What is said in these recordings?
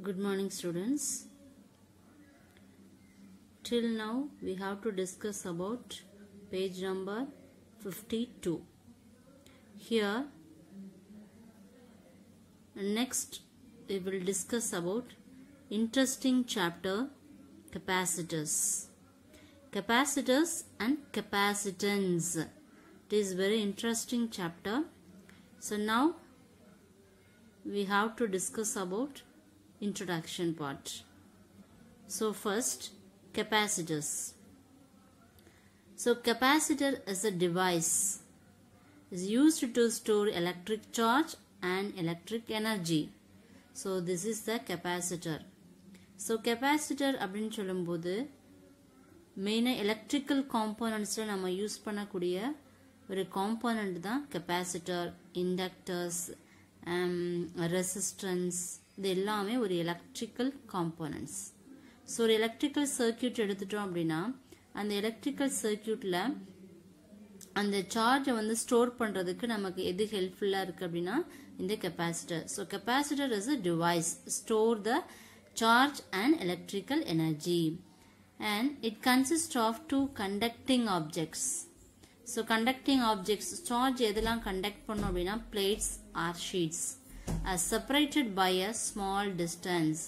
Good morning, students. Till now we have to discuss about page number 52. Here next we will discuss about interesting chapter capacitors. Capacitors and capacitance. It is very interesting chapter. So now we have to discuss about introduction part. So first, capacitors. So capacitor is a device is used to store electric charge and electric energy. So this is the capacitor. So capacitor அப்படினு சொல்லும்போது மெயினா electrical காம்போனன்ட்ஸ்ல நம்ம use பண்ணக்கூடிய ஒரு component தான் capacitor, inductors, resistance. இது எல்லாமே ஒரு எலக்ட்ரிக்கல் காம்போனன்ட்ஸ். ஸோ ஒரு எலக்ட்ரிக்கல் சர்க்கியூட் எடுத்துட்டோம் அப்படின்னா அந்த எலக்ட்ரிக்கல் சர்க்கியூட்ல அந்த சார்ஜை வந்து ஸ்டோர் பண்றதுக்கு நமக்கு எது ஹெல்ப்ஃபுல்லா இருக்கு அப்படின்னா இந்த capacitor. So capacitor is a device store the charge and electrical energy and it consists of two conducting objects. So conducting objects charge எதெல்லாம் conduct பண்ணும் அப்படின்னா plates or sheets are separated by a small distance.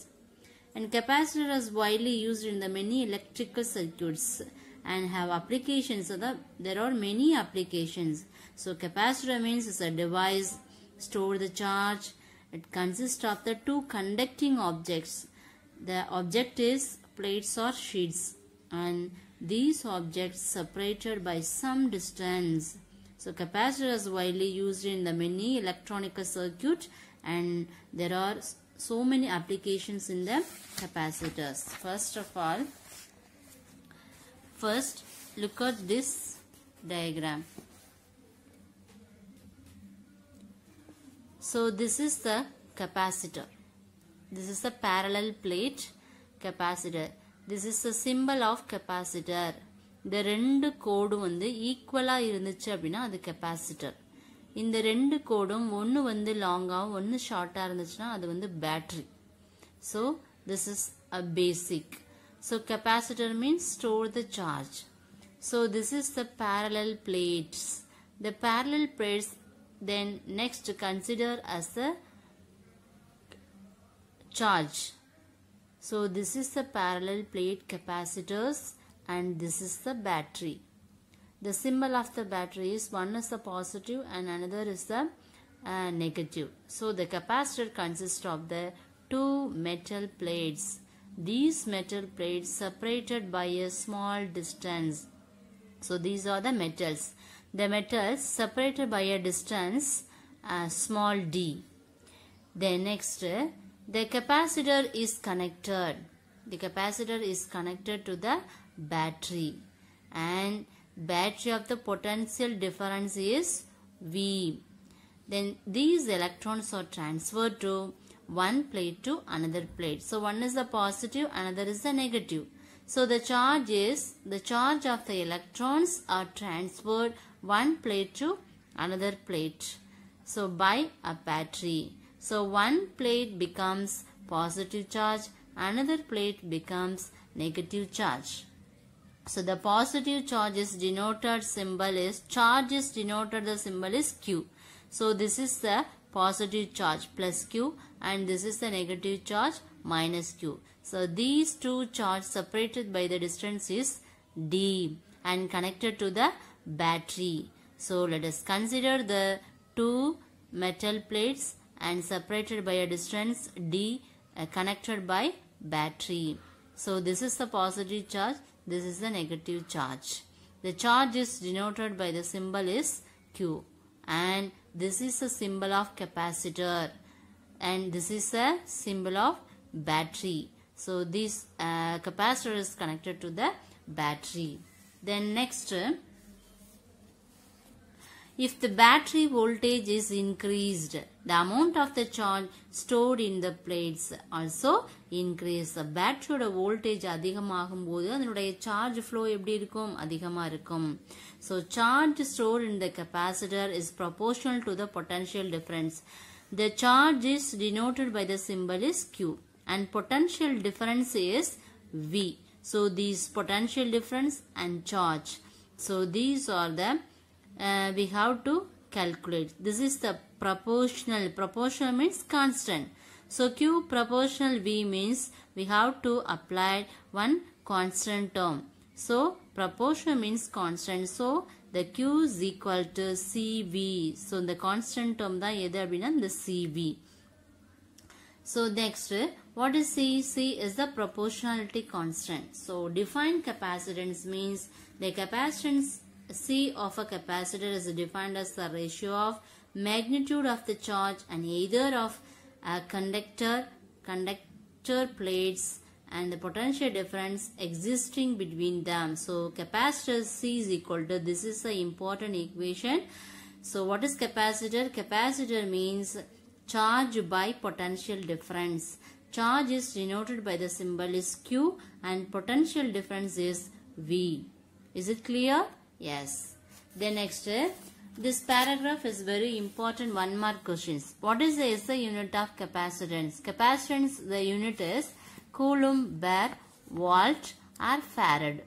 And capacitor is widely used in the many electrical circuits and have applications. So there are many applications. So capacitor means it's a device store the charge. It consists of the two conducting objects. The object is plates or sheets and these objects separated by some distance. So capacitor is widely used in the many electronic circuit and there are so many applications in the capacitors. First of all, first look at this diagram. So this is the capacitor. This is the parallel plate capacitor. This is the symbol of capacitor. இந்த ரெண்டு கோடும் வந்து ஈக்குவலா இருந்துச்சு அப்படின்னா அது capacitor. இந்த ரெண்டு கோடும் ஒன்னு வந்து லாங்காவும் ஒன்னு ஷார்ட்டா இருந்துச்சுன்னா அது வந்து battery. So this is a basic. So capacitor means store the charge. So this is the parallel plates. The parallel plates then next consider as the charge. So this is the parallel plate capacitors and this is the battery. The symbol of the battery is one is the positive and another is the negative. So the capacitor consists of the two metal plates. These metal plates separated by a small distance. So these are the metals. The metals separated by a distance small d. Then next the capacitor is connected. The capacitor is connected to the battery and battery of the potential difference is V. Then these electrons are transferred to one plate to another plate. So one is the positive, another is the negative. So the charge of the electrons are transferred one plate to another plate. So by a battery. So one plate becomes positive charge, another plate becomes negative charge. So the positive charge is denoted symbol is charge is denoted the symbol is Q. So this is the positive charge plus Q and this is the negative charge minus Q. So these two charges separated by the distance is D and connected to the battery. So let us consider the two metal plates and separated by a distance D connected by battery. So this is the positive charge, this is the negative charge. The charge is denoted by the symbol is Q and this is the symbol of capacitor and this is the symbol of battery. So this capacitor is connected to the battery. Then next, if the battery voltage is increased, the amount of the charge stored in the plates also increase. The battery voltage அதிகமாகும் போது அதனுடைய charge flow எப்படி இருக்கும்? அதிகமா இருக்கும். So charge stored in the capacitor is proportional to the potential difference. The charge is denoted by the symbol is Q and potential difference is V. So these potential difference and charge. So these are the we have to calculate. This is the proportional. Proportional means constant. So Q proportional V means we have to apply one constant term. So proportional means constant. So the Q is equal to CV. So the constant term da எது அப்படினா the CV. So next, what is C? C is the proportionality constant. So defined capacitance means the capacitance C of a capacitor is defined as the ratio of magnitude of the charge and either of a conductor plates and the potential difference existing between them. So capacitor C is equal to, this is the important equation. So what is capacitor? Capacitor means charge by potential difference. Charge is denoted by the symbol is Q and potential difference is V. Is it clear? Yes. Then next, this paragraph is very important 1 mark questions. What is the SI unit of capacitance? Capacitance, the unit is coulomb per volt or farad.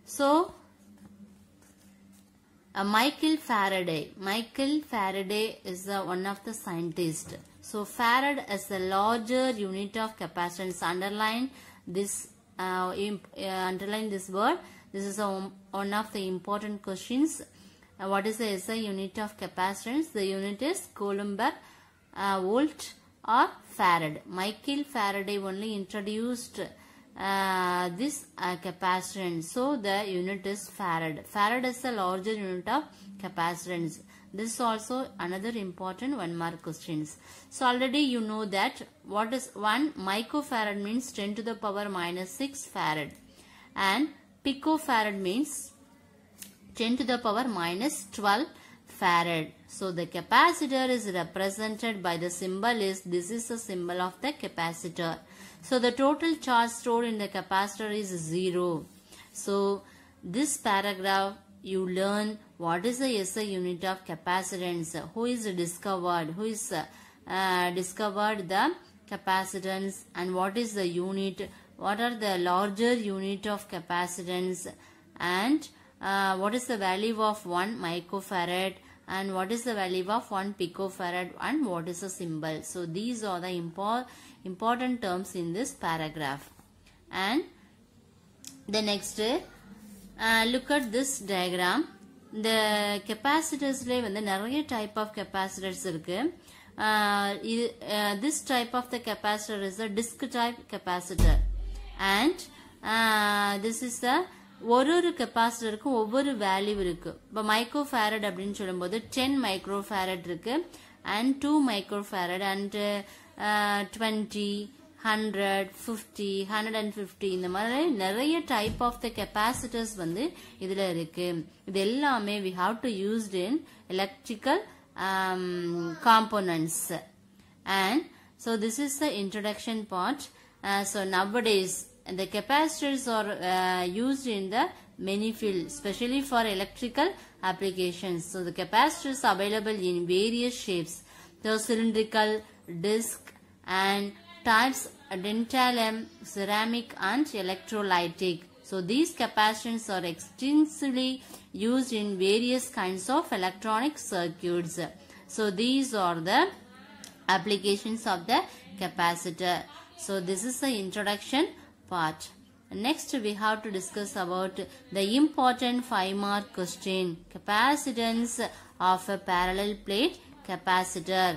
So Michael Faraday is one of the scientists. So farad is the larger unit of capacitance. Underline this word. This is one of the important questions. What is the SI unit of capacitance? The unit is coulomb per volt or farad. Michael Faraday only introduced this capacitance. So the unit is farad. Farad is the larger unit of capacitance. This is also another important 1 mark questions. So already you know that what is 1 microfarad means 10 to the power minus 6 farad and picofarad means 10 to the power minus 12 farad. So the capacitor is represented by the symbol is, this is the symbol of the capacitor. So the total charge stored in the capacitor is 0. So this paragraph you learn what is the SI unit of capacitance, who is discovered the capacitance and what is the unit, what are the larger unit of capacitance and what is the value of 1 microfarad and what is the value of 1 picofarad and what is the symbol. So these are the important terms in this paragraph. And the next, look at this diagram. The capacitors le வந்து நிறைய type of capacitors இருக்கு. This type of the capacitor is a disc type capacitor and this is the ஒரு கெபாசிட்டருக்கும் ஒவ்வொரு value இருக்கு. இப்போ microfarad அப்படின்னு சொல்லும்போது 10 microfarad இருக்கு and 2 மைக்ரோஃபாரட் and 20, 100, 50, 150 இந்த மாதிரி நிறைய டைப் ஆஃப் த கெபாசிட்டர்ஸ் வந்து இதுல இருக்கு. இது எல்லாமே we have to used in electrical components. And so this is the introduction part. So nowadays the capacitors are used in the many fields, especially for electrical applications. So the capacitors are available in various shapes. The cylindrical, disc and types tantalum, ceramic and electrolytic. So these capacitors are extensively used in various kinds of electronic circuits. So these are the applications of the capacitor. So this is the introduction part. Next we have to discuss about the important 5 mark question, capacitance of a parallel plate capacitor.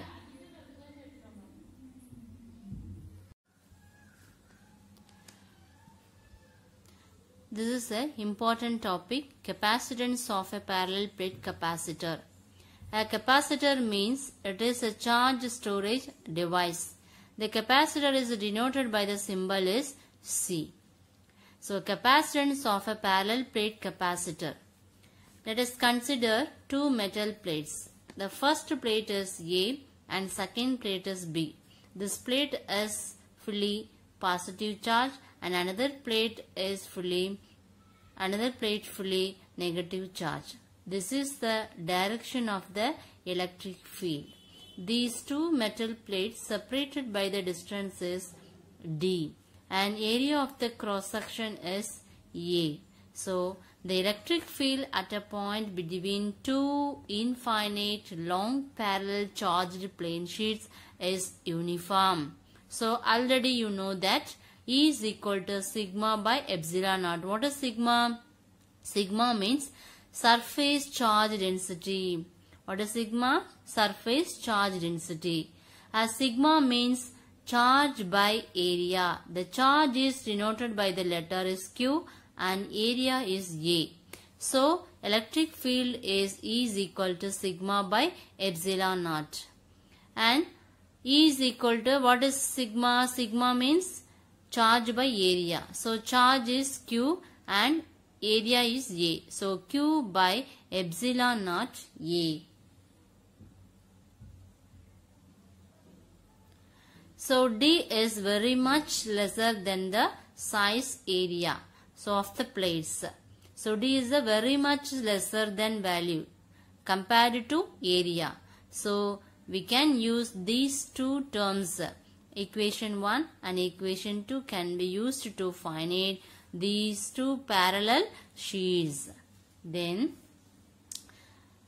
This is an important topic, capacitance of a parallel plate capacitor. A capacitor means it is a charge storage device. The capacitor is denoted by the symbol is C. So capacitance of a parallel plate capacitor. Let us consider 2 metal plates. The first plate is A and second plate is B. This plate is fully positive charge and another plate fully negative charge. This is the direction of the electric field. These 2 metal plates separated by the distance is D. And area of the cross section is A. So the electric field at a point between two infinite long parallel charged plane sheets is uniform. So already you know that E is equal to sigma by epsilon naught. What is sigma? Sigma means surface charge density. What is sigma? Surface charge density. As sigma means charge by area. The charge is denoted by the letter is Q and area is A. So electric field is E is equal to sigma by epsilon naught. And E is equal to, what is sigma? Sigma means charge by area. So charge is Q and area is A. So Q by epsilon naught A. So D is very much lesser than the size area. So of the plates. So D is a very much lesser than value compared to area. So we can use these two terms. Equation 1 and equation 2 can be used to find these two parallel sheets. Then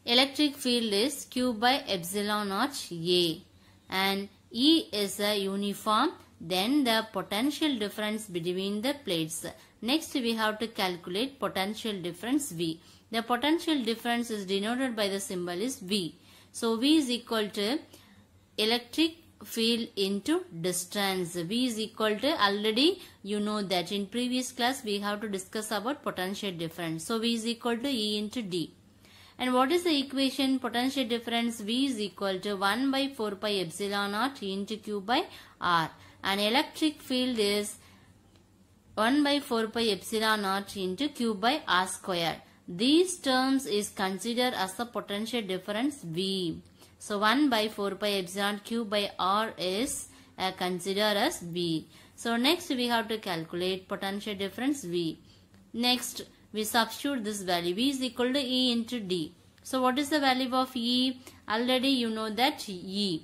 electric field is Q by epsilon naught A and E is a uniform. Then the potential difference between the plates. Next we have to calculate potential difference V. The potential difference is denoted by the symbol is V. So V is equal to electric field into distance. V is equal to, already you know that in previous class we have to discuss about potential difference. So V is equal to E into D. And what is the equation? Potential difference V is equal to 1 by 4 pi epsilon naught into Q by R. And electric field is 1 by 4 pi epsilon naught into Q by R square. These terms is considered as the potential difference V. So 1 by 4 pi epsilon Q by R is considered as V. So next we have to calculate potential difference V. Next we substitute this value. V is equal to E into D. So what is the value of E? Already you know that E.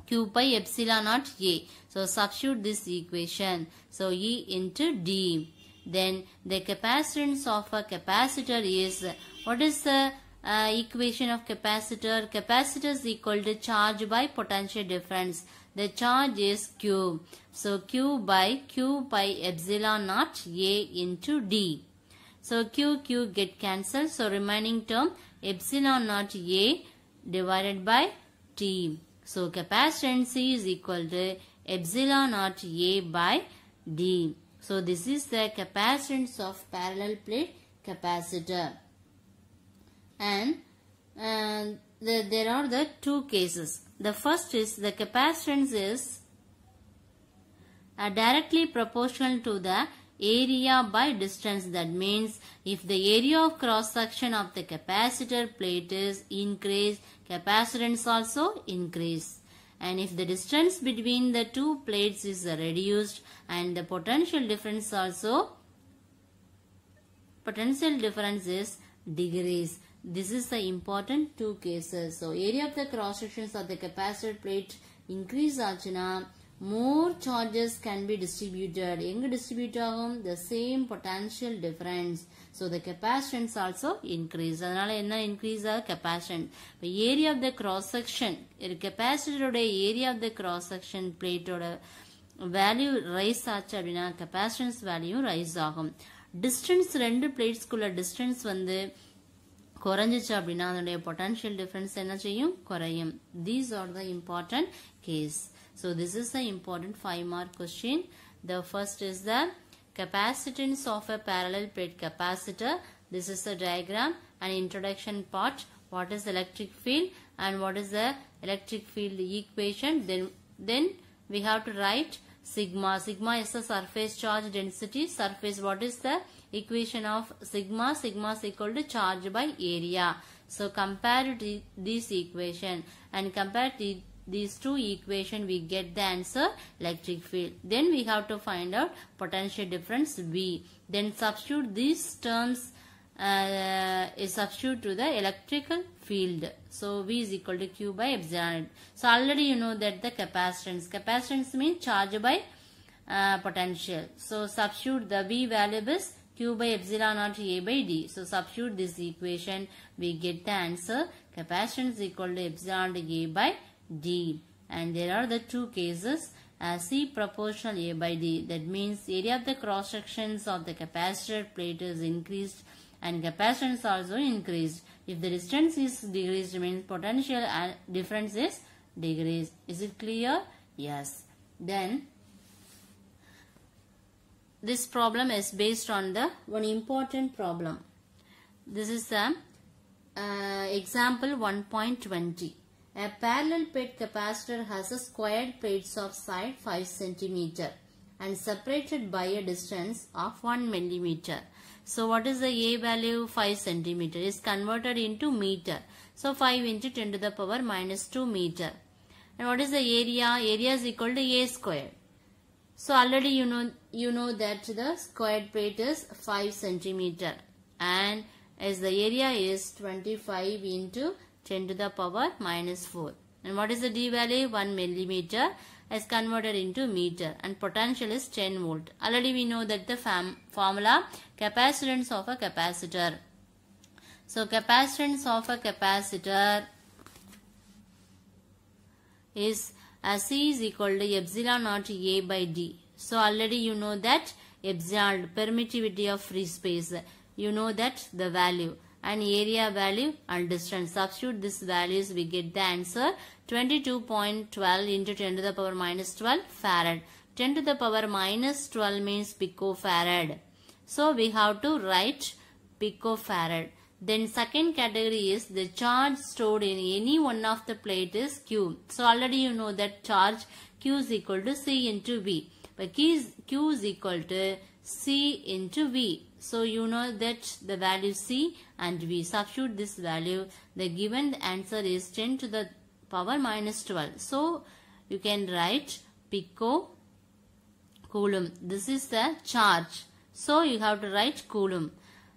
Q by epsilon naught A. So substitute this equation. So E into D. Then the capacitance of a capacitor is, what is the equation of capacitor? Capacitor is equal to charge by potential difference. The charge is Q. So Q by Q by epsilon naught A into D. So Q get cancelled. So remaining term epsilon naught A divided by T. So capacitance C is equal to epsilon naught A by D. So this is the capacitance of parallel plate capacitor. And there are the two cases. The first is the capacitance is directly proportional to the area by distance. That means if the area of cross section of the capacitor plate is increased, capacitance also increase. And if the distance between the two plates is reduced and the potential difference is decrease. This is the important two cases. So area of the cross sections of the capacitor plate increase aachuna, more charges can be distributed. Enga distribute agum? The same potential difference. So the capacitance also increase. Adanal enna increase a capacitance. The area of the cross section, capacitor oda area of the cross section plate oda value rise aachu abina capacitance value rise agum. Distance rendu plates kulla distance vandu குறைஞ்சிச்சு அப்படினா அதோட potential difference என்ன செய்யும்? குறையும். These are the important case. So this is the important 5-mark question. The first is the capacitance of a parallel plate capacitor. This is the diagram and introduction part. What is electric field and what is the electric field equation? Then we have to write sigma. Sigma is the surface charge density. Surface, what is the equation of sigma? Sigma is equal to charge by area. So compare to this equation and compare to these two equations, we get the answer electric field. Then we have to find out potential difference V. Then substitute these terms is substitute to the electrical field. So V is equal to Q by epsilon. So already you know that the capacitance. Capacitance means charge by potential. So substitute the V value is Q by epsilon naught A by D. So substitute this equation, we get the answer capacitance equal to epsilon A by D. And there are the two cases. C proportional A by D. That means area of the cross sections of the capacitor plate is increased and capacitance also increased. If the distance is decreased, means potential difference is decreased. Is it clear? Yes. Then this problem is based on the one important problem. This is the example 1.20. A parallel plate capacitor has a squared plates of side 5 cm and separated by a distance of 1 mm. So what is the A value? 5 cm is converted into meter. So 5 into 10 to the power minus 2 meter. And what is the area? Area is equal to A square. So already you know that the squared plate is 5 cm and as the area is 25 into 10 to the power minus 4. And what is the D value? 1 millimeter as converted into meter and potential is 10 volt. Already we know that the formula capacitance of a capacitor. So capacitance of a capacitor is C is equal to epsilon naught A by D. So already you know that epsilon, permittivity of free space. You know that the value and area value and distance. Substitute these values, we get the answer 22.12 into 10 to the power minus 12 farad. 10 to the power minus 12 means picofarad. So we have to write picofarad. Then second category is the charge stored in any one of the plate is Q. So already you know that charge Q is equal to C into V. But Q is equal to C into V. So you know that the value C and V. Substitute this value. The given answer is 10 to the power minus 12. So you can write pico coulomb. This is the charge. So you have to write coulomb.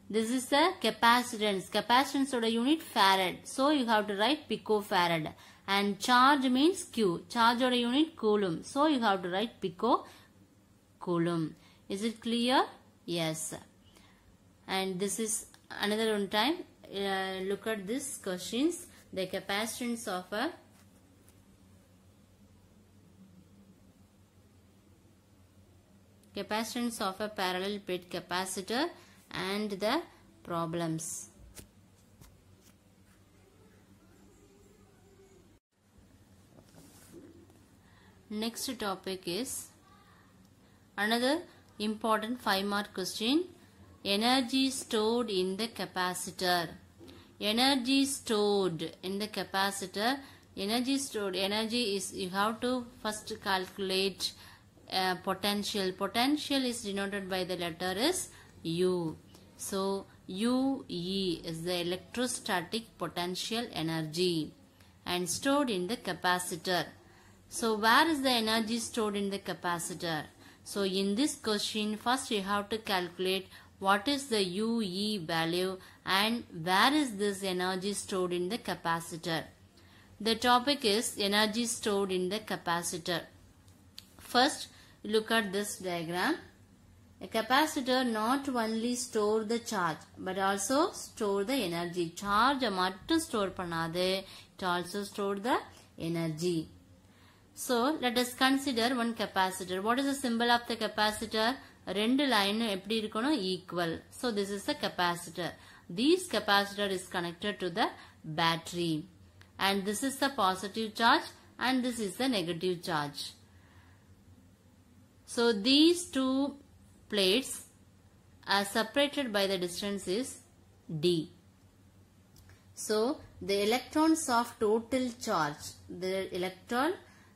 This is the capacitance. Capacitance of the unit farad. So you have to write picofarad. And charge means Q. Charge of the unit coulomb. So you have to write pico coulomb. Is it clear? Yes. And this is another one time. Look at this questions. The capacitance of a parallel plate capacitor and the problems. Next topic is another important 5-mark question. Energy stored in the capacitor. Energy stored in the capacitor. Energy is, you have to first calculate potential. Potential is denoted by the letter is U. So UE is the electrostatic potential energy and stored in the capacitor. So where is the energy stored in the capacitor? So in this question, first you have to calculate what is the UE value and where is this energy stored in the capacitor. The topic is energy stored in the capacitor. First, look at this diagram. A capacitor not only store the charge but also store the energy. Charge mattu store pannade, it also store the energy. So let us consider one capacitor. What is the symbol of the capacitor? Rendu line eppadi irukonu equal. So this is the capacitor. This capacitor is connected to the battery. And this is the positive charge and this is the negative charge. So these two plates are separated by the distance is D. So the electrons of total charge, the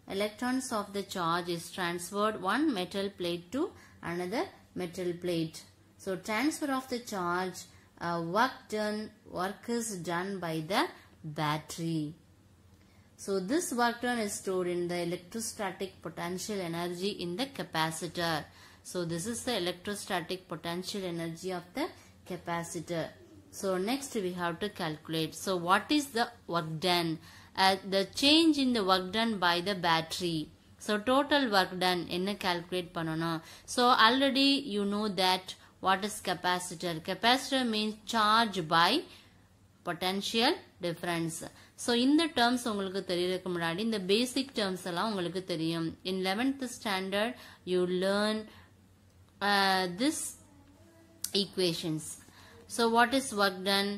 electrons of the charge is transferred one metal plate to another metal plate. So transfer of the charge, work is done by the battery. So this work done is stored in the electrostatic potential energy in the capacitor. So this is the electrostatic potential energy of the capacitor. So next we have to calculate. So what is the work done? The change in the work done by the battery. So total work done என்ன calculate பண்ணணும். So already you know that what is capacitor. Capacitor means charge by potential difference. So இந்த terms உங்களுக்கு தெரியறதுக்கு முன்னாடி இந்த basic terms எல்லாம் உங்களுக்கு தெரியும். In 11th standard you learn this equations. So what is work done?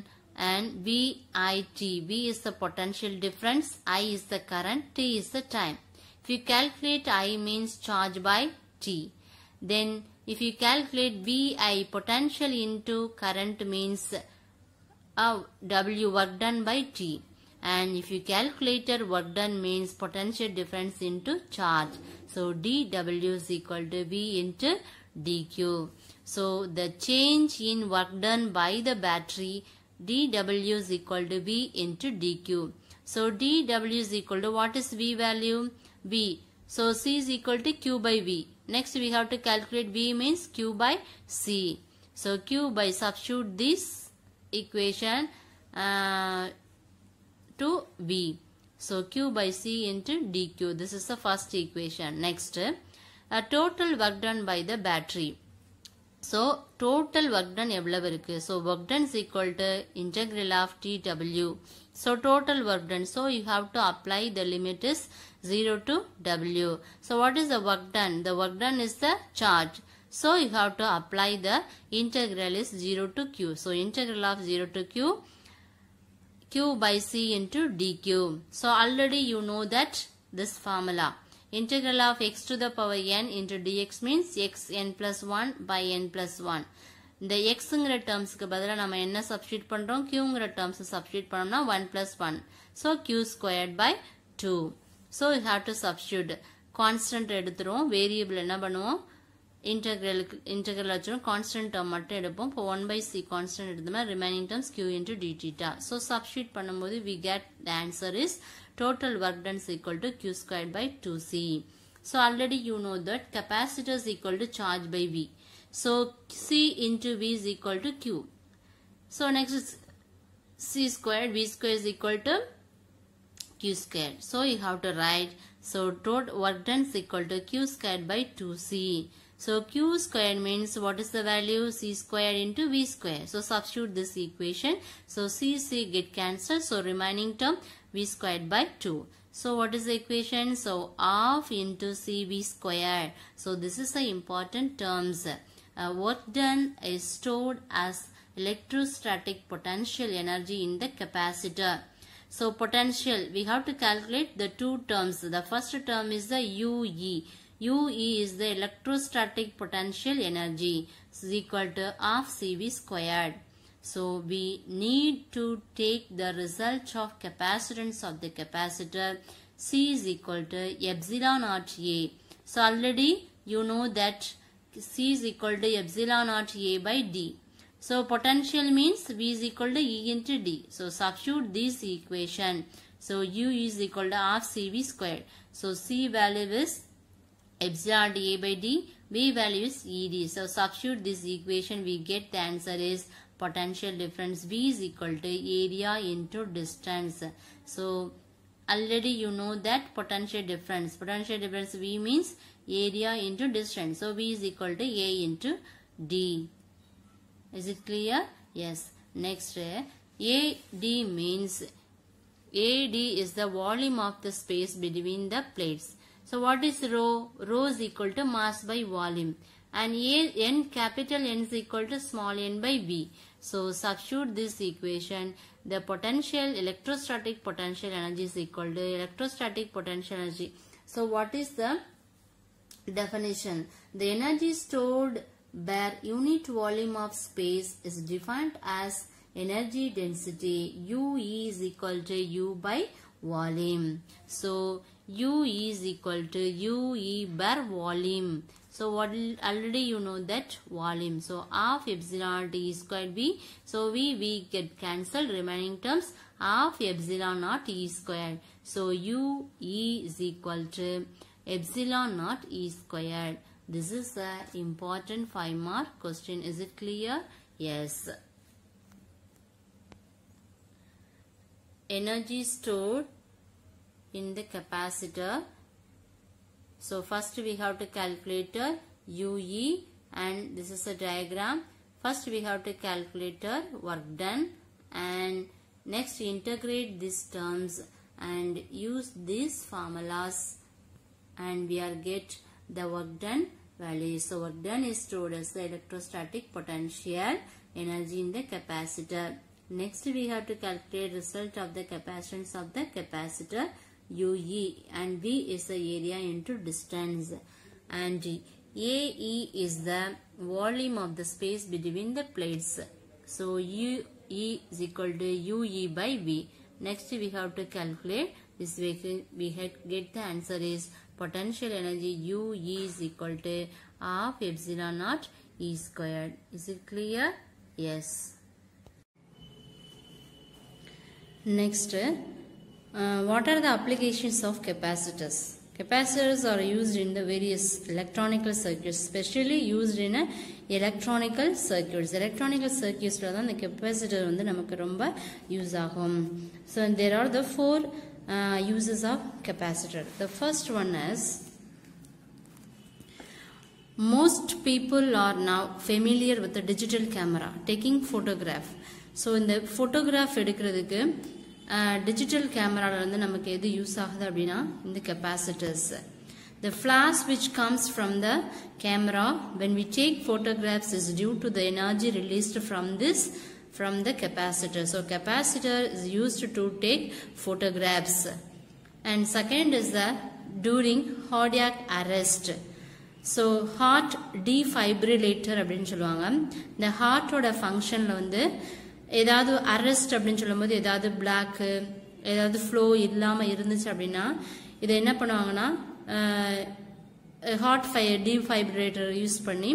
And VIT. V is the potential difference, I is the current, T is the time. If you calculate I means charge by T. Then if you calculate VI potential into current means W work done by T. And if you calculated work done means potential difference into charge. So dW is equal to V into dQ. So the change in work done by the battery dW is equal to V into dQ. So dW is equal to what is V value? V. So C is equal to Q by V. Next we have to calculate V means Q by C. So Q by substitute this equation to V. So Q by C into dQ. This is the first equation. Next, total work done by the battery. So total work done எவ்வளவு இருக்கு? So work done is equal to integral of TW. So total work done. So you have to apply the limit is 0 to W. So what is the work done? The work done is the charge. So you have to apply the integral is 0 to Q. So integral of 0 to Q, Q by C into dQ. So already you know that this formula. Integral of x to the power n into dx means xn plus 1 by n plus 1. இந்த xங்கிற termsக்கு பதிலா நம்ம என்ன substitute பண்றோம்? qங்கிற terms substitute பண்ணோம்னா 1 plus 1. So q squared by 2. So you have to substitute. Constant எடுத்துரும். Variable என்ன பண்ணுவோம்? Integral வச்சிரும். Constant term மட்டும் எடுப்போம். இப்போ 1 by c constant எடுத்தோம்னா remaining terms q into d theta. So substitute பண்ணும்போது we get the answer is total work done is equal to q squared by 2c. So already you know that capacitor is equal to charge by V. So C into V is equal to Q. So next is C squared, V squared is equal to Q squared. So you have to write, so total work done is equal to Q squared by 2C. So Q squared means what is the value? C squared into V squared. So substitute this equation. So C get cancelled. So remaining term V squared by 2. So what is the equation? So half into CV squared. So this is the important terms. Work done is stored as electrostatic potential energy in the capacitor. So potential, we have to calculate the two terms. The first term is the UE. UE is the electrostatic potential energy. This is equal to half CV squared. So we need to take the result of capacitance of the capacitor. C is equal to epsilon naught A. So already you know that C is equal to epsilon naught A by D. So potential means V is equal to E into D. So substitute this equation. So U is equal to half CV squared. So C value is epsilon A by D. V value is ED. So substitute this equation. We get the answer is potential difference V is equal to area into distance. So already you know that potential difference. Potential difference V means area into distance. So V is equal to A into D. Is it clear? Yes. Next, AD means AD is the volume of the space between the plates. So what is rho? Rho is equal to mass by volume. And N capital N is equal to small n by V. So substitute this equation. The potential electrostatic potential energy is equal to electrostatic potential energy. So what is the definition? The energy stored per unit volume of space is defined as energy density. UE is equal to U by volume. So U is equal to UE per volume. So what already you know that volume. So half epsilon T squared V. So V get cancelled. Remaining terms half epsilon naught E squared. So U E is equal to epsilon naught E squared. This is the important 5-mark question. Is it clear? Yes. Energy stored in the capacitor So first we have to calculate UE, and this is a diagram. First we have to calculate work done, and next integrate these terms and use these formulas, and we are get the work done value. So work done is stored as the electrostatic potential energy in the capacitor. Next we have to calculate result of the capacitance of the capacitor UE, and V is the area into distance, and AE is the volume of the space between the plates. So UE is equal to UE by V. Next we have to calculate this. We get the answer is potential energy UE is equal to half epsilon naught E squared. Is it clear? Yes. Next, what are the applications of capacitors? Capacitors are used in the various electronical circuits, especially used in electronical circuits. Electronical circuits la the capacitor வந்து நமக்கு ரொம்ப use ஆகும். So there are the four uses of capacitor. The first one is, most people are now familiar with the digital camera, taking photograph. So in the photograph எடுக்கிறதுக்கு digital camera வந்து நமக்கு எது use ஆகுது அப்படின்னா இந்த capacitors. The flash which comes from the camera when we take photographs is due to the energy released from the capacitor. So capacitor is used to take photographs. And second is the during cardiac arrest. So heart defibrillator அப்படின்னு சொல்லுவாங்க. இந்த ஹார்ட்டோட ஃபங்க்ஷன்ல வந்து ஏதாவது arrest அப்படின்னு சொல்லும்போது ஏதாவது black ஏதாவது ஃப்ளோ இல்லாம இருந்துச்சு அப்படின்னா இதை என்ன பண்ணுவாங்கன்னா ஹார்ட் டிஃபைப்ரேட்டர் யூஸ் பண்ணி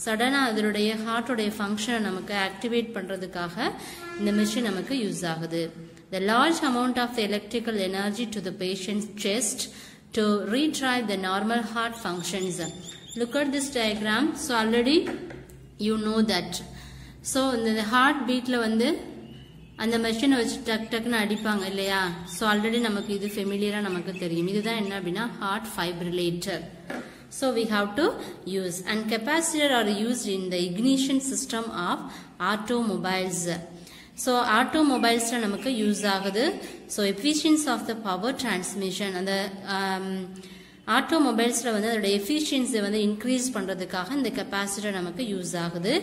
சடனா அதனுடைய ஹார்ட்டோடைய ஃபங்க்ஷனை நமக்கு ஆக்டிவேட் பண்றதுக்காக இந்த மிஷின் நமக்கு யூஸ் ஆகுது. The large amount of the electrical energy to the patient's chest to retrieve the normal heart functions. Look at this diagram. So already you know that. So இந்த ஹார்ட் பீட்ல வந்து அந்த மெஷினை வச்சு டக் டக்னு அடிப்பாங்க இல்லையா? ஸோ ஆல்ரெடி நமக்கு இது ஃபெமிலியரா நமக்கு தெரியும். இதுதான் என்ன அப்படின்னா heart ஃபைப்ரிலேட்டர். So we have to use, and capacitor are used in the ignition system of automobiles. So automobiles la நமக்கு யூஸ் ஆகுது. So efficiency of the power transmission, அந்த ஆட்டோமொபைல்ஸ்ல வந்து அதோட எஃபிஷியன்சி வந்து இன்க்ரீஸ் பண்றதுக்காக இந்த கெபாசிட்டர் நமக்கு யூஸ் ஆகுது.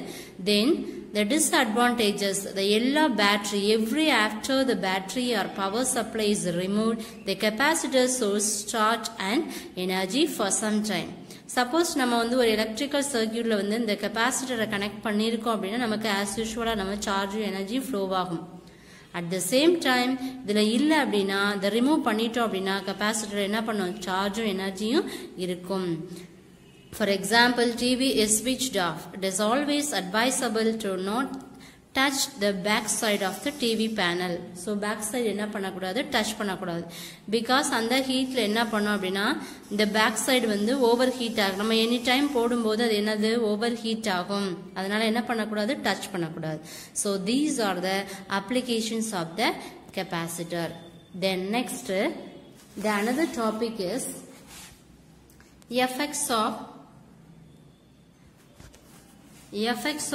தென் the disadvantages, the yellow battery, every after the battery or power supply is removed, the capacitor stores charge and energy for some time. Suppose நம்ம வந்து ஒரு எலக்ட்ரிக்கல் சர்க்யூட்ல வந்து இந்த கெபாசிட்டரை கனெக்ட் பண்ணியிருக்கோம் அப்படின்னா நமக்கு ஆஸ் யூஷுவலா நம்ம சார்ஜ் எனர்ஜி ஃப்ளோ ஆகும். அட் த சேம் டைம் இதுல இல்ல அப்படின்னா இதை ரிமூவ் பண்ணிட்டோம் அப்படின்னா கெபாசிட்டர் என்ன பண்ணும், சார்ஜும் எனர்ஜியும் இருக்கும். For example, TV is switched off. It is always advisable to not touch the back side of the TV panel. So back side என்ன பண்ணக்கூடாது, டச் பண்ணக்கூடாது. பிகாஸ் அந்த ஹீட்ல என்ன பண்ணும் அப்படின்னா இந்த பேக் சைடு வந்து ஓவர் ஹீட் ஆகும். நம்ம எனி டைம் போடும்போது அது என்னது ஓவர் ஹீட் ஆகும். அதனால என்ன பண்ணக்கூடாது, டச் பண்ணக்கூடாது. So these are the applications of the capacitor. Then next, the another topic is effects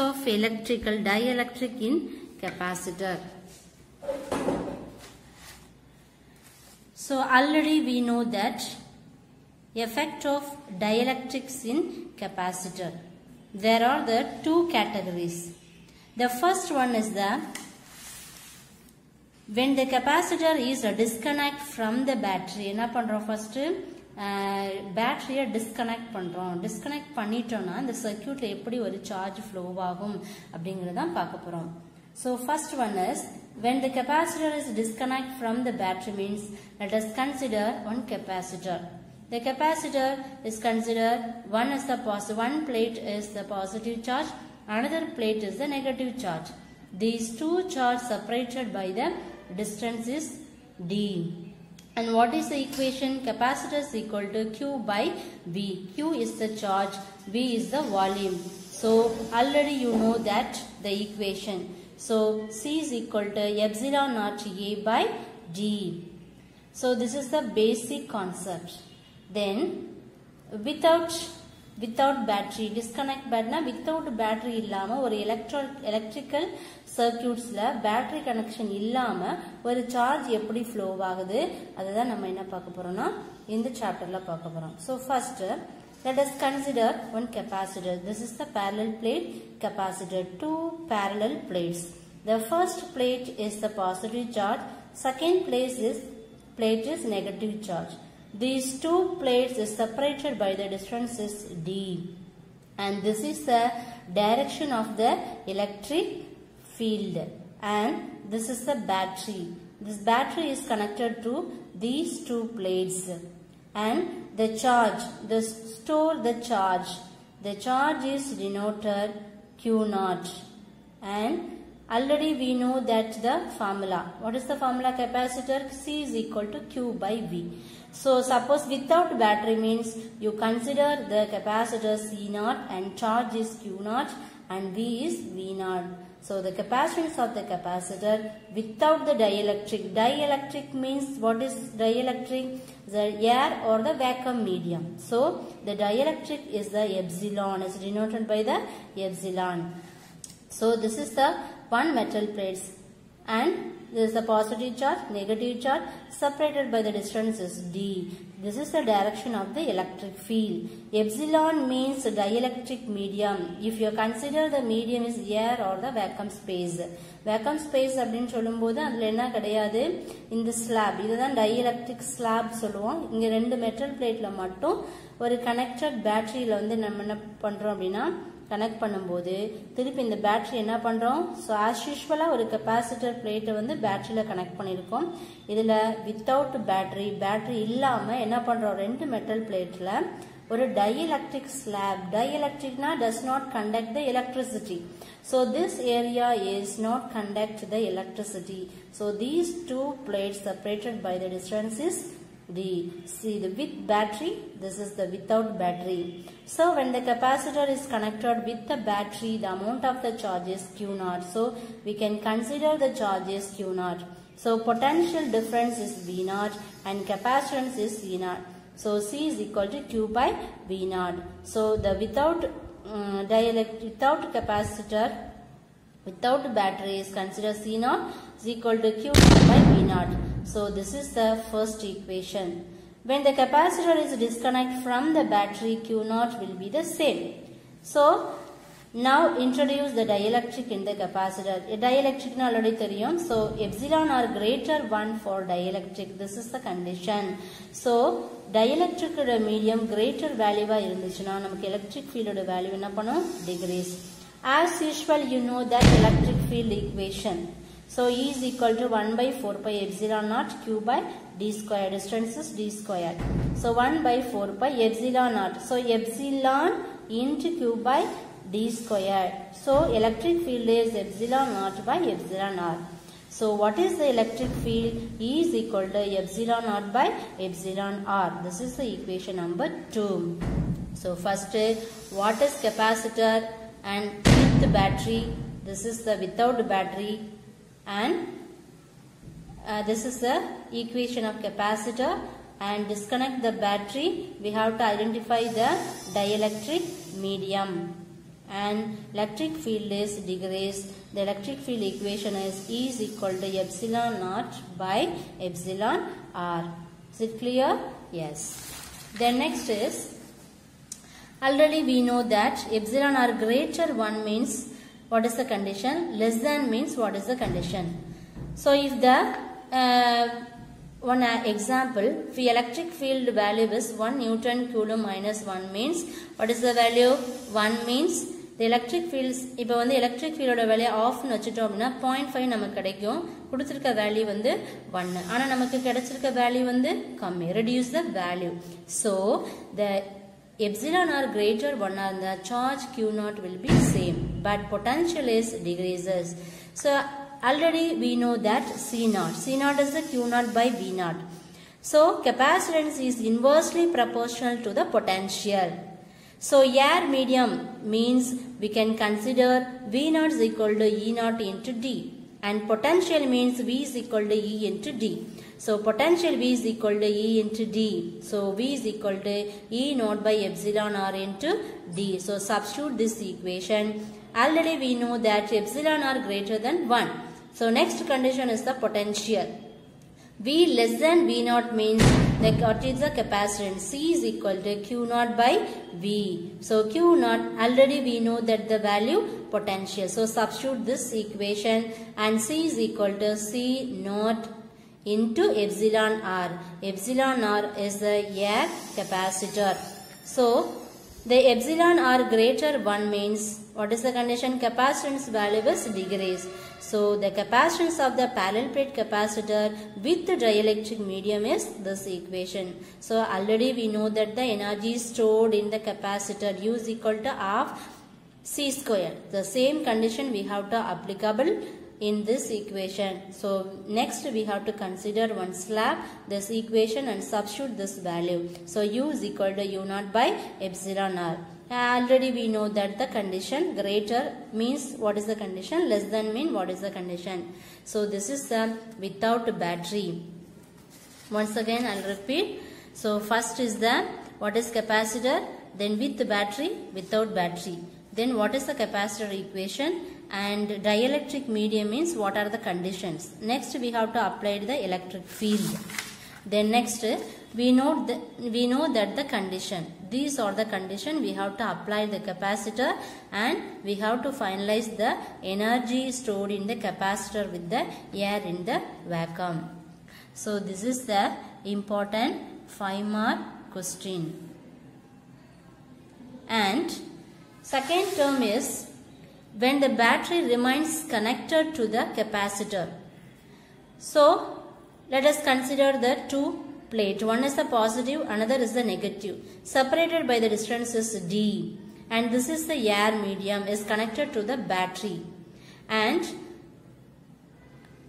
of electrical dielectric in capacitor. So already we know that effect of dielectrics in capacitor. There are the two categories. The first one is the when the capacitor is a disconnect from the battery. என்ன பண்றோம், first பேட்டரியை disconnect பண்றோம். Disconnect பண்ணிட்டோம்னா இந்த சர்க்யூட்ல எப்படி ஒரு charge flow ஆகும் அப்படிங்கறத பார்க்க போறோம். So first one is when the capacitor is disconnect from the battery means let us consider one capacitor. The capacitor is considered one plate is the positive charge, another plate is the negative charge. These two charges separated by the distance is d. And what is the equation? Capacitor is equal to Q by V. Q is the charge, V is the volume. So already you know that the equation. So C is equal to epsilon naught A by D. So this is the basic concept. Then without battery, disconnect battery, without battery illama ஒரு electrical circuits la battery connection illama ஒரு charge எப்படி flow ஆகுது அதுதான் நம்ம என்ன பார்க்க போறோம்னா இந்த chapterல பார்க்க போறோம். So first let us consider one capacitor. This is the parallel plate capacitor, two parallel plates. The first plate is the positive charge, second plate is negative charge. These two plates is separated by the distances d, and this is the direction of the electric field, and this is the battery. This battery is connected to these two plates, and the charge, store the charge is denoted Q0, and already we know that the formula. What is the formula? Capacitor C is equal to Q by V. So suppose without battery means you consider the capacitor C0 and charge is Q0 and V is V0. So the capacitance of the capacitor without the dielectric. Dielectric means what is dielectric? The air or the vacuum medium. So the dielectric is the epsilon. It's denoted by the epsilon. So this is the one metal plates, and this is the positive charge, negative charge, separated by the distances d. This is the direction of the electric field. Epsilon means dielectric medium. If you consider the medium is air or the vacuum space. Vacuum space அப்படினு சொல்லும்போது அதுல என்ன கிடையாது, இந்த slab இதுதான் dielectric slab சொல்லுவோம். இங்க ரெண்டு மெட்டல் பிளேட்ல மட்டும் ஒரு கனெக்டட் பேட்டரியில வந்து நம்ம என்ன பண்றோம் அப்படின்னா கனெக்ட் பண்ணும்போது திருப்பி இந்த பேட்டரி என்ன பண்றோம், ஸோ ஆஸ் யூஸ்வலா ஒரு கெப்பாசிட்டர் பிளேட்டை வந்து பேட்டரியில கனெக்ட் பண்ணியிருக்கோம். இதுல வித்தவுட் பேட்டரி இல்லாம என்ன பண்றோம், ரெண்டு மெட்டல் பிளேட்ல ஒரு dielectric slab. Dielectricனா does not conduct the electricity. So this area is not conduct the electricity. So these two plates separated by the distance is D. See the with battery, this is the without battery. So when the capacitor is connected with the battery, the amount of the charge is Q0. So we can consider the charge is Q0. So potential difference is V0 and capacitance is C0. So C is equal to Q by V0. So the without capacitor, without battery is considered C0 is equal to Q0 by V0. So this is the first equation. When the capacitor is disconnected from the battery, Q0 will be the same. So now introduce the dielectric in the capacitor. Dielectric na already theriyum. So epsilon are greater 1 for dielectric. This is the condition. So dielectric medium greater value va irunduchuna namakku electric field value enna panum decrease. As usual you know that electric field equation. So E is equal to 1 by 4 pi epsilon naught Q by d square. Distance is d square. So 1 by 4 pi epsilon naught. So epsilon into Q by d square. So electric field is epsilon naught by epsilon r. So what is the electric field? E is equal to epsilon naught by epsilon r. This is the equation number 2. So first what is capacitor and with battery? This is the without battery. And this is the equation of capacitor, and disconnect the battery. We have to identify the dielectric medium, and electric field is degrees. The electric field equation is E is equal to epsilon naught by epsilon r. Is it clear? Yes. Then next is, already we know that epsilon r greater 1 means what is the condition? Less than means what is the condition? So if the one example, if the electric field value is 1 Newton Coulomb minus 1 means what is the value? 1 means the electric field, இப்போ வந்து electric field value off னு வச்சிட்டோம் அப்படினா 0.5 நமக்கு கிடைக்கும். கொடுத்திருக்க value வந்து 1. ஆனா நமக்கு கிடைச்சிருக்க வேல்யூ வந்து கம்மி. Reduce the value. So the epsilon r greater 1 and the charge Q0 will be same, but potential is decreases. So already we know that C0 is the Q0 by V0. So capacitance is inversely proportional to the potential. So air medium means we can consider V0 is equal to E0 into D, and potential means V is equal to E into D. So potential V is equal to E into D. So V is equal to E naught by epsilon R into D. So substitute this equation. Already we know that epsilon R greater than 1. So next condition is the potential. V less than V naught means what is the capacitance? C is equal to Q naught by V. So Q naught, already we know that the value potential. So substitute this equation and C is equal to C naught into epsilon R. Epsilon R is the air capacitor. So the epsilon R greater 1 means what is the condition? Capacitance value is degrees. So the capacitance of the parallel plate capacitor with the dielectric medium is this equation. So already we know that the energy stored in the capacitor U is equal to half C square. The same condition we have to applicable in this equation. So next we have to consider one slab this equation and substitute this value. So U is equal to U naught by epsilon R. Already we know that the condition greater means what is the condition, less than mean what is the condition. So this is the without battery. Once again I will repeat. So first is the what is capacitor, then with battery, without battery. Then what is the capacitor equation, and dielectric medium means what are the conditions. Next we have to apply the electric field. Then next we know that the condition. These are the condition we have to apply the capacitor, and we have to finalize the energy stored in the capacitor with the air in the vacuum. So this is the important 5-mark question. And second term is when the battery remains connected to the capacitor. So let us consider the two plates. One is the positive, another is the negative. Separated by the distance is D. And this is the air medium is connected to the battery. And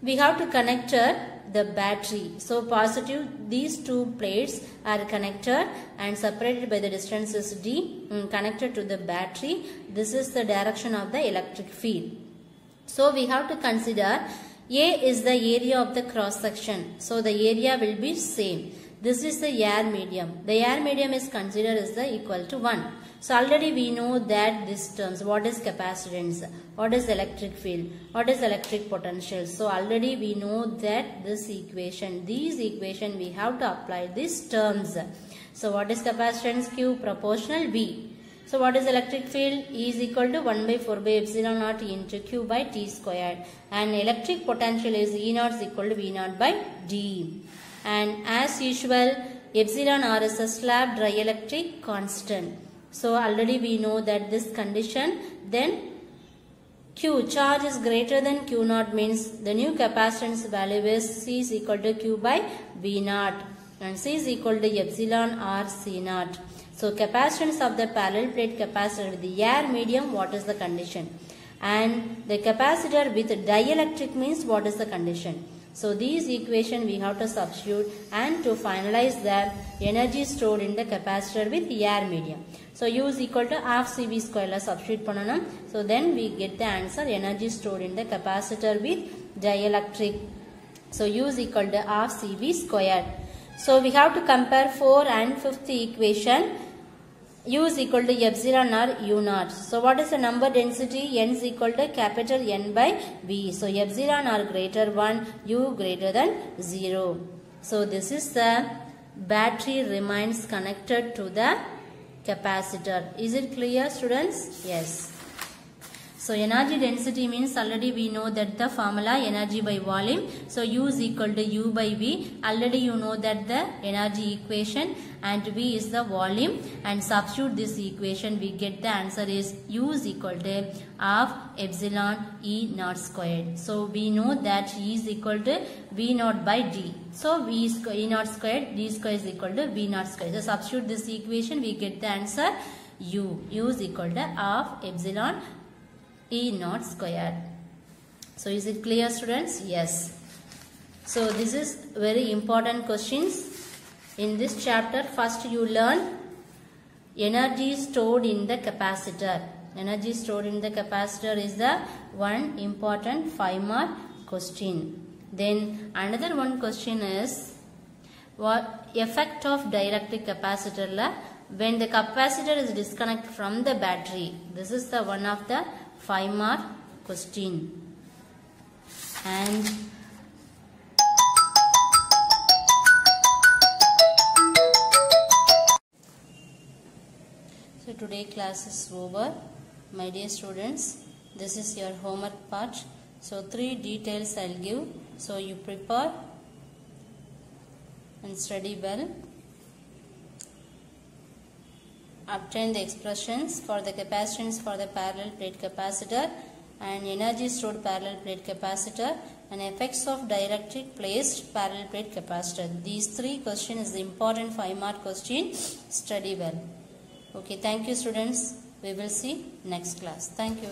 we have to connect the battery. So positive, these two plates are connected and separated by the distance is D, connected to the battery. This is the direction of the electric field. So we have to consider A is the area of the cross section. So the area will be same. This is the air medium. The air medium is considered as the equal to 1. So already we know that these terms, what is capacitance, what is electric field, what is electric potential. So already we know that this equation, these equation we have to apply these terms. So what is capacitance? Q proportional V. So what is electric field? E is equal to 1 by 4 by epsilon naught into Q by T squared. And electric potential is E naught is equal to V naught by D. And as usual, epsilon R is a slab dielectric constant. So already we know that this condition, then Q charge is greater than Q naught means the new capacitance value is C is equal to Q by V naught. And C is equal to epsilon R C naught. So capacitance of the parallel plate capacitor with the air medium, what is the condition? And the capacitor with dielectric means what is the condition? So these equation we have to substitute and to finalize the energy stored in the capacitor with air medium. So U is equal to half CV square substitute pananam. So then we get the answer energy stored in the capacitor with dielectric. So U is equal to half CV squared. So we have to compare 4 and 5th equation. U is equal to epsilon R U naught. So what is the number density? N is equal to capital N by V. So epsilon R greater 1, U greater than 0. So this is the battery remains connected to the capacitor. Is it clear, students? Yes. So energy density means already we know that the formula energy by volume. So U is equal to U by V. Already you know that the energy equation and V is the volume, and substitute this equation we get the answer is U is equal to half epsilon E naught squared. So we know that E is equal to V naught by D. So V is E naught squared, D squared is equal to V naught squared. So substitute this equation we get the answer U. U is equal to half epsilon E naught squared. So is it clear, students? Yes. So this is very important questions. In this chapter, first you learn energy stored in the capacitor. Energy stored in the capacitor is the one important 5-mark question. Then another one question is what effect of dielectric capacitor when the capacitor is disconnected from the battery. This is the one of the 5 mark question. And so today class is over. My dear students, this is your homework part. So 3 details I'll give. So you prepare and study well. Obtain the expressions for the capacitance for the parallel plate capacitor and energy stored parallel plate capacitor and effects of dielectric placed parallel plate capacitor. These 3 questions is the important 5 mark question. Study well. Okay, thank you students. We will see next class. Thank you.